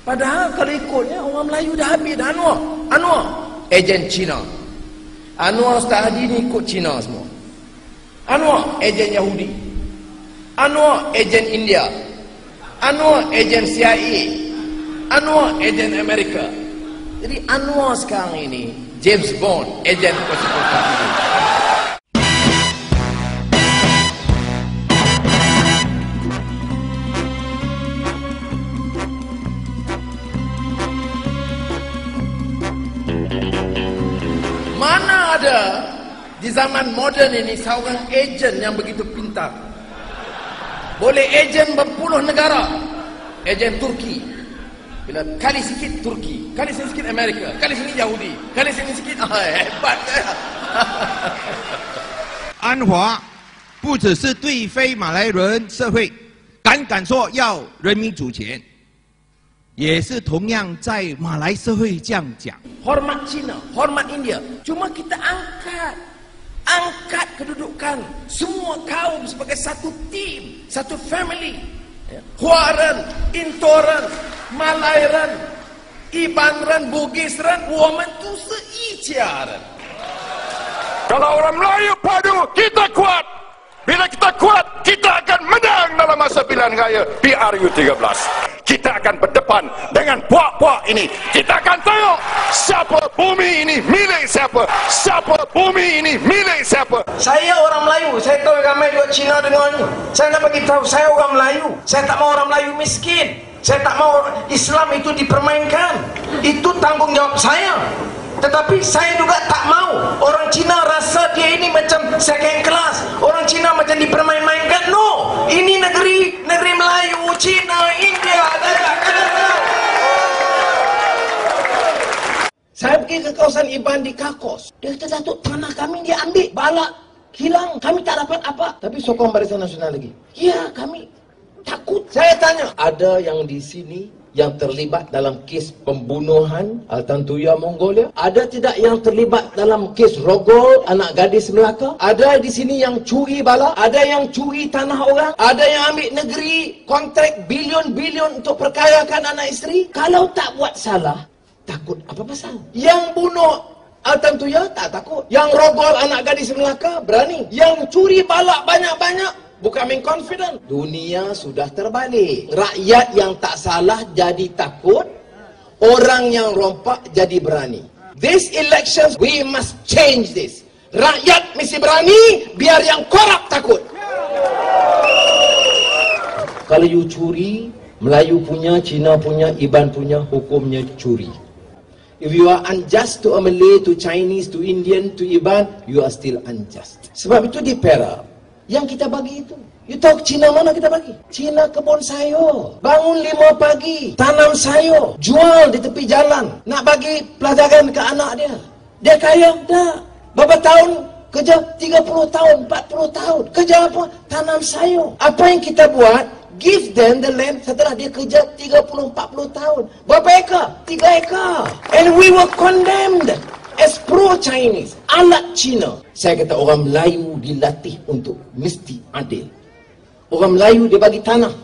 Padahal kalau ikutnya orang Melayu dah habis dah. Anwar ejen Cina. Anwar Ustaz Haji ni ikut Cina semua. Anwar ejen Yahudi. Anwar ejen India. Anwar ejen CIA. Anwar ejen Amerika. Jadi Anwar sekarang ini James Bond ejen kosmopolitan. Mana ada di zaman moden ini seorang ejen yang begitu pintar, boleh ejen berpuluh negara. Ejen Turki, bila kali sikit Turki, kali sini sikit Amerika, kali sini Yahudi, kali sini sikit hebat. 安华不只是对非马来人社会敢说要人民主权，也是同样在马来社会这样讲。 Hormat Cina, hormat India. Cuma kita angkat kedudukan semua kaum sebagai satu tim, satu family. Huaran, Intoran, Malairan, Ibanran, Bugisran, woman tu seijaran. Kalau orang Melayu padu, kita kuat. Bila kita kuat, kita akan menang dalam masa pilihan raya PRU13. Kita akan berdepan dengan puak-puak ini. Kita akan tengok siapa bumi ini milik siapa. Siapa bumi ini milik siapa. Saya orang Melayu, saya tahu ramai juga Cina dengar ni. Saya nak bagi tahu, saya orang Melayu. Saya tak mau orang Melayu miskin. Saya tak mau Islam itu dipermainkan. Itu tanggungjawab saya. Tetapi saya juga tak mau orang Cina rasa dia ini macam second class. Orang Cina macam dipermain-mainkan. No, ini negeri Melayu, Cina, India. Saya pergi ke kawasan Iban di Kakos. Dia kata, Datuk, tanah kami dia ambil, balak, hilang. Kami tak dapat apa. Tapi sokong Barisan Nasional lagi. Ya, kami takut. Saya tanya, ada yang di sini yang terlibat dalam kes pembunuhan Altan Tuya Mongolia? Ada tidak yang terlibat dalam kes rogol anak gadis Melaka? Ada di sini yang curi bala? Ada yang curi tanah orang? Ada yang ambil negeri kontrak bilion-bilion untuk perkayakan anak isteri? Kalau tak buat salah, takut apa pasal? Yang bunuh Altan Tuya tak takut. Yang rogol anak gadis Melaka berani. Yang curi balak banyak-banyak becoming confident. Dunia sudah terbalik. Rakyat yang tak salah jadi takut, orang yang rompak jadi berani. This elections we must change this. Rakyat mesti berani, biar yang korup takut. Kalau you curi, Melayu punya, Cina punya, Iban punya, hukumnya curi. If you are unjust to a Malay, to Chinese, to Indian, to Iban, you are still unjust. Sebab itu di Perak yang kita bagi itu, you tahu Cina mana kita bagi? Cina kebun sayur. Bangun 5 pagi, tanam sayur, jual di tepi jalan, nak bagi pelajaran ke anak dia. Dia kaya? Tak. Berapa tahun kerja? 30 tahun, 40 tahun. Kerja apa? Tanam sayur. Apa yang kita buat? Give them the land setelah dia kerja 30-40 tahun. Berapa ekar? 3 ekar. And we were condemned as pro-Chinese, alat Cina. Saya kata orang Melayu dilatih untuk mesti adil. Orang Melayu dia bagi tanah.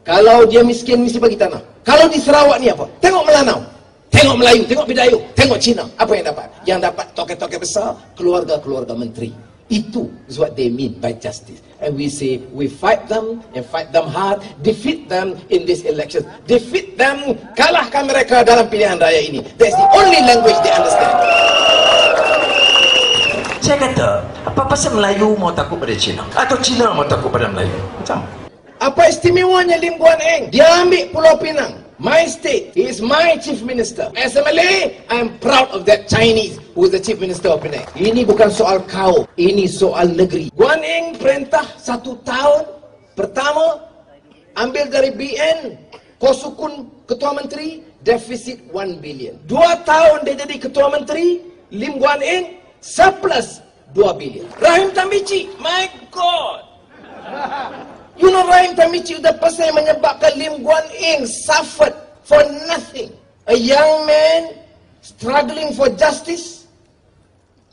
Kalau dia miskin mesti bagi tanah. Kalau di Sarawak ni apa? Tengok Melanau, tengok Melayu, tengok Bidayuh, tengok Cina. Apa yang dapat? Yang dapat toke-toke besar, keluarga-keluarga menteri. Itu is what they mean by justice. And we say we fight them and fight them hard, defeat them in this election, defeat them, kalahkan mereka dalam pilihan raya ini. That's the only language they understand. Saya kata, apa pasal Melayu mau takut pada Cina? Atau Cina mau takut pada Melayu? Macam apa istimewanya Lim Guan Eng? Dia ambil Pulau Pinang, my state. He is my chief minister. As a Malay, I am proud of that Chinese who is the chief minister of Penang. Ini bukan soal kau, ini soal negeri. Guan Eng perintah 1 tahun pertama, ambil dari BN, Kosukun ketua menteri, defisit 1 billion. 2 tahun dia jadi ketua menteri, Lim Guan Eng surplus 2 billion. Rahim Tamici, my God. You know Rahim Tamici, the person yang menyebabkan Lim Guan Eng suffered for nothing. A young man struggling for justice,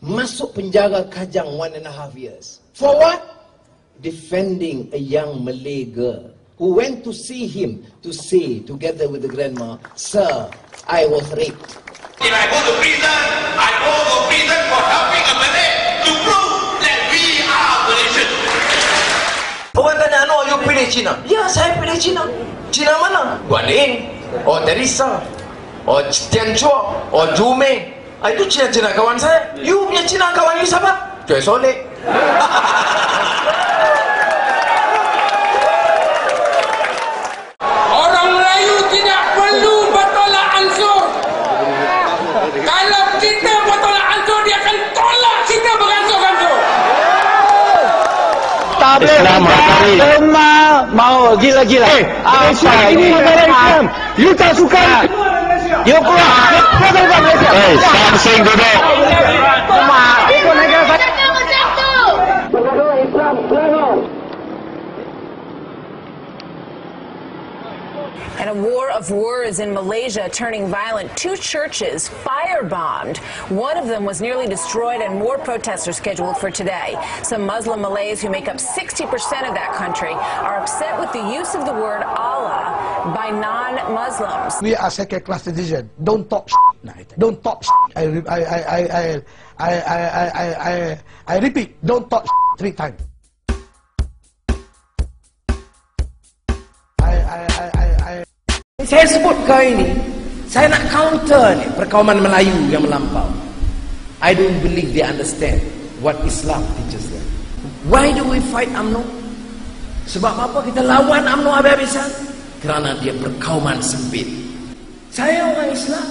masuk penjara Kajang 1.5 years. For what? Defending a young Malay girl who went to see him to say, together with the grandma, "Sir, I was raped." If I go to prison, I go to prison for helping a Malay to prove that we are Malaysian. Orang tanya, "No, you pilih Cina?" Ya, saya pilih Cina. Cina mana? Guanyin, Teresa, Tian Chua, Zhu Mei. Itu Cina-Cina kawan saya. You punya Cina kawan you siapa? Cuy Soleh. Orang Melayu tidak perlu bertolak ansur. Kalau kita bertolak ansur, dia akan tolak kita beransur-ansur. Islam semua mau gila-gila. Malaysia ini negara Islam. You tak suka? You keluar. Keluar dari Malaysia. Samsung duduk. Itu negara saya. Islam selalu. And a war of words in Malaysia turning violent. 2 churches firebombed. One of them was nearly destroyed and more protests are scheduled for today. Some Muslim Malays who make up 60% of that country are upset with the use of the word Allah by non-Muslims. We are second-class citizen. Don't talk Don't talk I repeat, don't talk 3 times. Saya sebut kau ini, saya nak counter ni perkauman Melayu yang melampau. I don't believe they understand what Islam teaches them. Why do we fight UMNO? Sebab apa kita lawan UMNO habis-habisan? Kerana dia perkauman sempit. Saya orang Islam.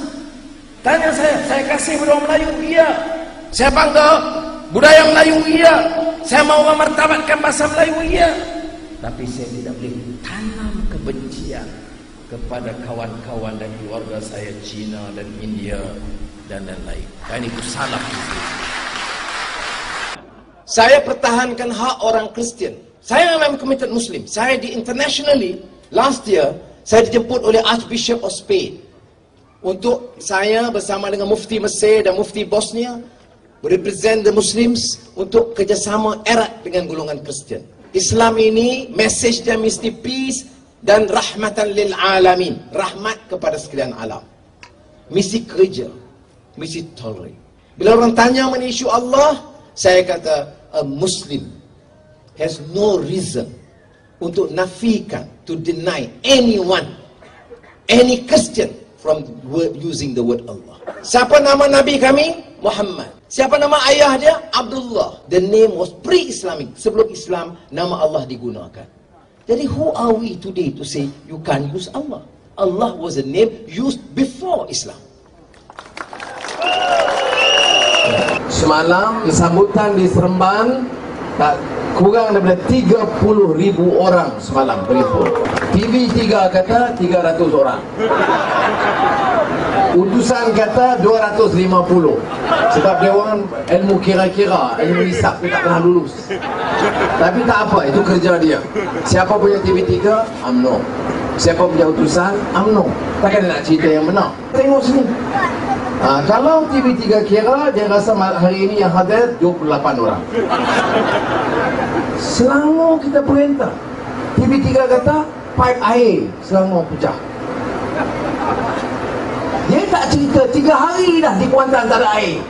Tanya saya kasih budaya Melayu? Iya. Saya bangga budaya Melayu? Iya. Saya mau memartabatkan bahasa Melayu? Iya. Tapi saya tidak boleh tanam kebencian kepada kawan-kawan dan keluarga saya Cina dan India dan lain-lain. Dan itu salah. Saya pertahankan hak orang Kristian. Saya memang committed Muslim. Saya di internationally last year saya dijemput oleh Archbishop of Spain untuk saya bersama dengan Mufti Mesir dan Mufti Bosnia represent the Muslims untuk kerjasama erat dengan golongan Kristian. Islam ini message dia mesti peace dan rahmatan lil alamin, rahmat kepada sekalian alam. Misi kerja, misi tolerate. Bila orang tanya mengenai isu Allah, saya kata a Muslim has no reason untuk nafikan, to deny anyone, any Christian from using the word Allah. Siapa nama Nabi kami? Muhammad. Siapa nama ayah dia? Abdullah. The name was pre-Islamic. Sebelum Islam, nama Allah digunakan. Jadi who are we today to say you can't use Allah? Allah was a name used before Islam. Semalam sambutan di Seremban tak kurang daripada 30,000 orang semalam telefon. TV3 kata 300 orang. Utusan kata 250. Sebab dia orang ilmu kira-kira, ilmu hisap dia tak pernah lulus. Tapi tak apa, itu kerja dia. Siapa punya TV3? UMNO. Siapa punya utusan? UMNO. Takkan dia nak cerita yang benar. Tengok sini. Kalau TV3 kira, dia rasa hari ini yang hadir 28 orang. Selangor kita perintah. TV3 kata pipe air Selangor pecah. Dia tak cerita 3 hari dah di Kuantan tak ada air.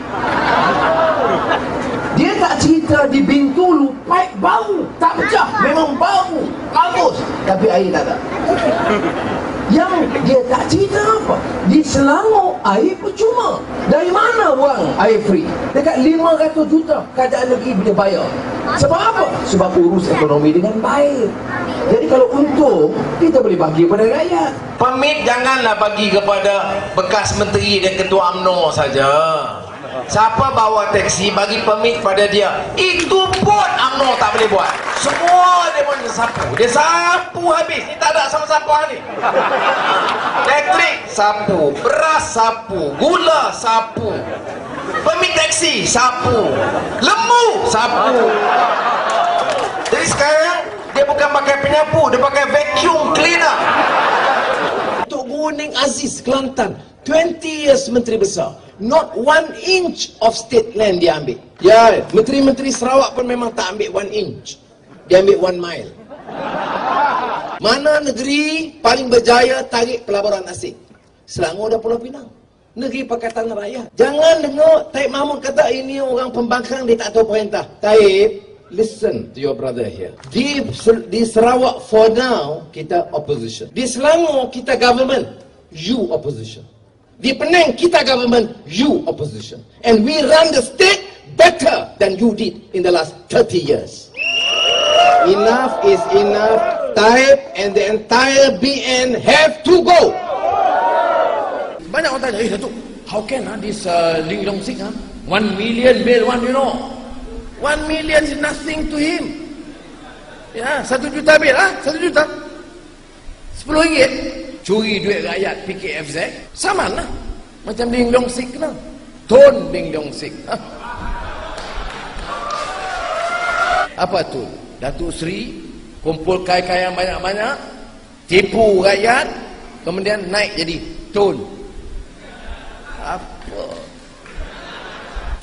Dia tak cerita di Bintulu pipe bau, tak pecah, memang bau, bagus, tapi air tak ada. Yang dia tak cerita apa? Di Selangor air percuma. Dari mana buang air free? Dekat 500 juta kerajaan negeri punya bayar. Sebab apa? Sebab urus ekonomi dengan baik. Jadi kalau untung, kita boleh bagi kepada rakyat. Permit janganlah bagi kepada bekas menteri dan ketua UMNO saja. Siapa bawa teksi, bagi permit pada dia. Itu pun UMNO tak boleh buat. Semua dia pun sapu. Dia sapu habis. Ni tak ada sama-sama ni. Elektrik sapu, beras sapu, gula sapu, permit teksi sapu, lembu sapu. Jadi sekarang dia bukan pakai penyapu, dia pakai vacuum cleaner. Tok Guning Aziz Kelantan 20 years menteri besar, not 1 inch of state land dia ambil. Ya, menteri-menteri Sarawak pun memang tak ambil 1 inch, dia ambil 1 mile. Mana negeri paling berjaya tarik pelaburan asing? Selangor dan Pulau Pinang. Negeri Pakatan Rakyat. Jangan dengar Taib Mahmud kata ini orang pembangkang, dia tak tahu perintah. Taib, listen to your brother here. Di Sarawak for now kita opposition. Di Selangor kita government, you opposition. Di Penang kita government, you opposition. And we run the state better than you did in the last 30 years. Enough is enough. Taib and the entire BN have to go. Banyak orang tanya, Datuk, how can this Ling Long Sik 1 million bail one, you know? 1 million is nothing to him. Ya, 1 juta bail, 1 juta. 10 ringgit. Curi duit rakyat PKFZ. Sama lah. Macam Ling Long Sik lah. Tun Ling Long Sik. Apa tu? Datuk Seri kumpul kaya-kaya banyak-banyak, tipu rakyat, kemudian naik jadi Tun. Apa?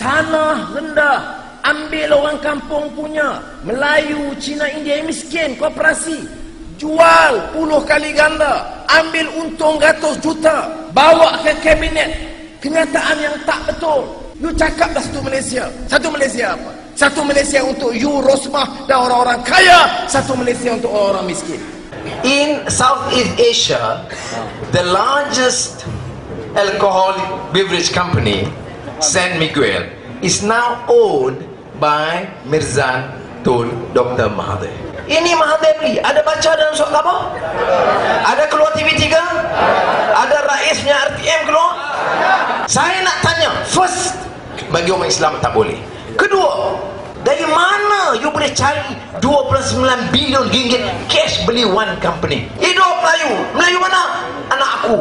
Tanah rendah, ambil orang kampung punya, Melayu, Cina, India miskin, koperasi, jual 10 kali ganda, ambil untung ratus juta, bawa ke kabinet. Kenyataan yang tak betul. You cakaplah satu Malaysia. Satu Malaysia apa? Satu Malaysia untuk you, Rosmah dan orang-orang kaya, satu Malaysia untuk orang-orang miskin. In Southeast Asia, the largest alcoholic beverage company, San Miguel, is now owned by Mirzan Tun Dr. Mahathir. Ini Mahathir beli. Ada baca dalam surat khabar? Ada keluar TV3? Ada Rais punya RTM keluar? Saya nak tanya, first, bagi orang Islam tak boleh. Kedua, dari mana you boleh cari 29 bilion ringgit cash beli one company? Hidup Melayu. Melayu mana? Anak aku.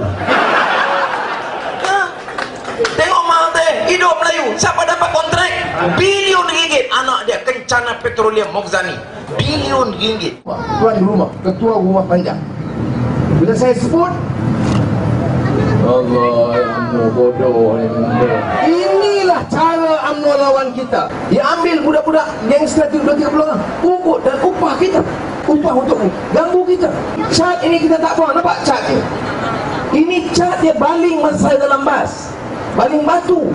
Tengok Mahathir, hidup Melayu. Siapa dapat kontrak? Bilion ringgit. Anak dia, Kencana Petroleum Moghzani. Bilion ringgit. Tuan rumah, ketua rumah panjang. Bila saya sebut, Allah yang bodoh. Inilah cara UMNO lawan kita. Dia ambil budak-budak gangster 30 orang, ukut dan upah kita. Upah untuk ganggu kita. Cat ini kita tak buang. Nampak cat dia? Ini cat dia baling masa saya dalam bas. Baling batu.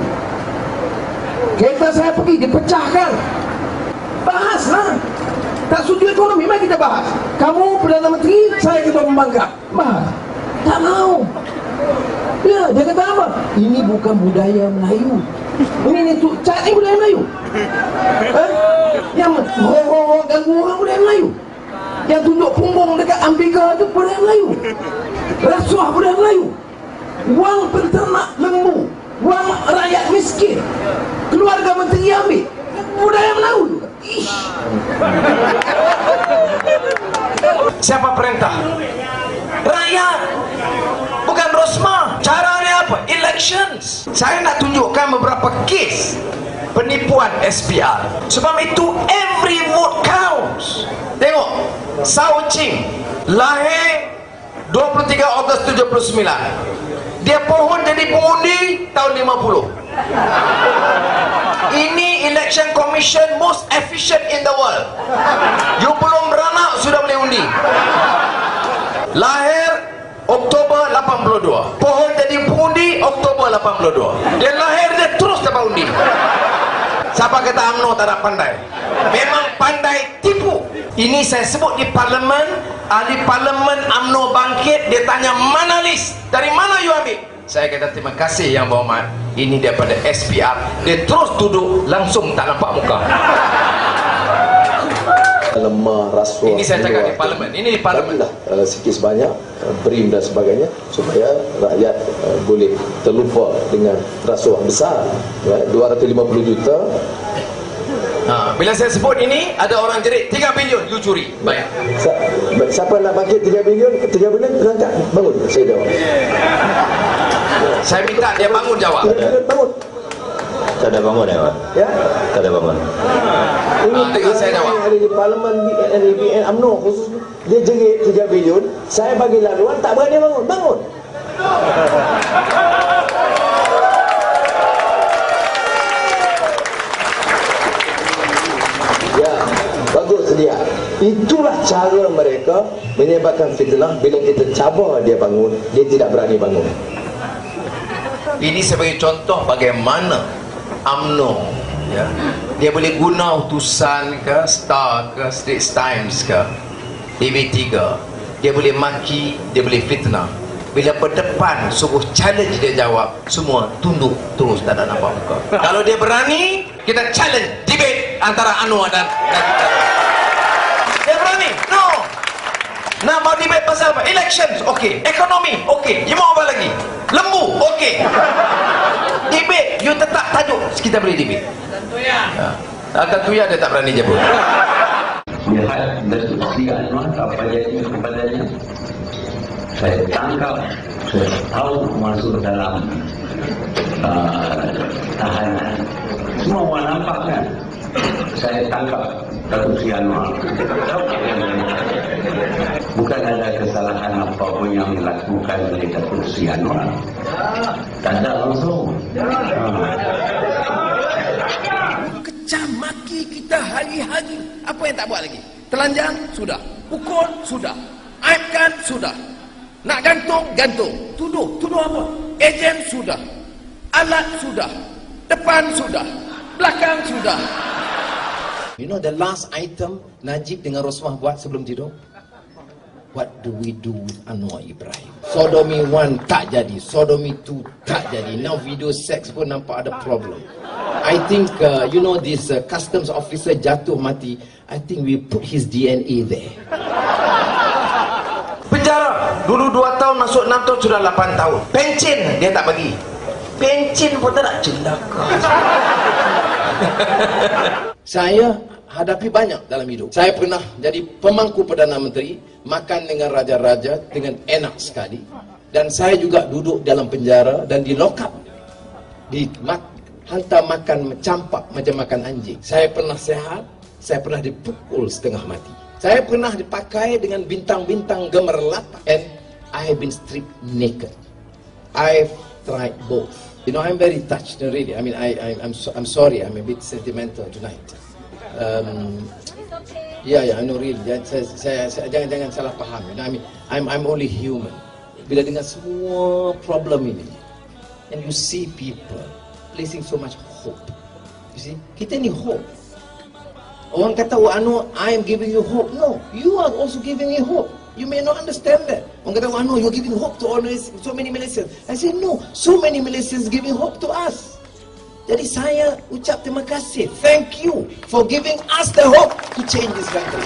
Kereta saya pergi, dipecahkan. Bahaslah. Tak setuju ekonomi, mari kita bahas. Kamu Perdana Menteri, saya Ketua Pembangkang. Bahas. Tak mau. Ya, dia kata apa? Ini bukan budaya Melayu. Ini tu cat ni budaya Melayu. Yang orang ganggu orang budaya Melayu. Yang tunjuk punggung dekat Ambega tu budaya Melayu. Rasuah budaya Melayu. Wang penternak lembu, wang rakyat miskin, keluarga menteri ambil, budaya Melayu juga. Siapa perintah? Rakyat. Bukan Rosmah. Caranya apa? Elections. Saya nak tunjukkan beberapa kes penipuan SPR. Sebab itu every vote counts. Tengok, Sao Ching lahir 23 Ogos 79. Dia pohon jadi pengundi tahun 50. Ini election commission most efficient in the world. You belum beranak sudah boleh undi. Lahir Oktober 82. Pohon jadi pengundi Oktober 82. Dia lahir dia terus dapat undi. Siapa kata UMNO tak ada pandai? Memang pandai tipu. Ini saya sebut di parlimen. Ahli parlimen UMNO bangkit. Dia tanya, mana list? Dari mana you ambil? Saya kata terima kasih yang berhormat. Ini daripada SPR. Dia terus duduk langsung tak nampak muka. Lemah rasuah. Ini saya cakap di parlimen. Ini di parlimen. Sikit sebanyak BRIM dan sebagainya supaya rakyat boleh terlupa dengan rasuah besar, ya, 250 juta. Bila saya sebut ini, ada orang jerit 3 bilion you curi. Bayar. Siapa nak bangkit 3 bilion? 3 bilion terangkat. Bangun. Saya jawab. Saya minta dia bangun jawab. Bangun. Tak ada bangun ya, Pak? Ya? Tak ada bangun. Ini saya jawab. Ada di parlimen BN UMNO khusus dia jerit 3 bilion, saya bagi laluan tak berani bangun. Bangun. Ya, bagus dia. Itulah cara mereka menyebabkan fitnah. Bila kita cabar dia bangun, dia tidak berani bangun. Ini sebagai contoh bagaimana UMNO, ya, dia boleh guna utusan ke Star ke Straits Times ke DB3, dia boleh maki, dia boleh fitnah. Bila berdepan suruh challenge, dia jawab, semua tunduk terus, tak ada nampak muka. Kalau dia berani, kita challenge debate antara Anwar dan kita. Dia berani? No. Nak mau debate pasal apa? Elections, okey. Ekonomi, okey. You mau apa lagi? Lembu, okey. Debate, you tetap tajuk, kita boleh debate. Tuya dia tak berani jemput. Lihat destruksi Anwar, apa jadi kepadanya? Saya tangkap, saya tahu masuk dalam tahanan. Semua orang nampak kan? Saya tangkap Datuk Sri Anwar. Bukan ada kesalahan apapun yang dilakukan oleh Datuk Sri Anwar. Tak ada langsung. Kecam maki kita hari-hari. Apa yang tak buat lagi? Telanjang? Sudah. Pukul? Sudah. Aibkan? Sudah. Nak gantung? Gantung. Tuduh? Tuduh apa? Ejen? Sudah. Alat? Sudah. Depan? Sudah. Belakang? Sudah. You know the last item Najib dengan Rosmah buat sebelum tidur? What do we do with Anwar Ibrahim? Sodomy 1 tak jadi, Sodomy 2 tak jadi. Now video sex pun nampak ada problem. I think you know this customs officer jatuh mati, I think we put his DNA there. Penjara dulu 2 tahun, masuk 6 tahun, sudah 8 tahun. Pencen dia tak bagi. Pencen pun tak nak, celaka. Saya hadapi banyak dalam hidup. Saya pernah jadi pemangku Perdana Menteri, makan dengan raja-raja dengan enak sekali. Dan saya juga duduk dalam penjara dan di lock up, hantar makan campak macam makan anjing. Saya pernah sehat, saya pernah dipukul setengah mati. Saya pernah dipakai dengan bintang-bintang gemerlap, and I have been stripped naked. I've tried both. You know, I'm very touched, really. I mean, I'm sorry, I'm a bit sentimental tonight. Yeah, I know really. Saya jangan salah faham. You know, I mean, I'm only human. Bila dengan semua problem ini, and you see people placing so much hope. You see, kita ni hope. Orang kata, oh Anwar, I am giving you hope. No, you are also giving me hope. You may not understand that. Orang kata, oh Anwar, you're giving hope to all this, so many Malaysians. I say, no, so many Malaysians giving hope to us. Jadi saya ucap terima kasih. Thank you for giving us the hope to change this country.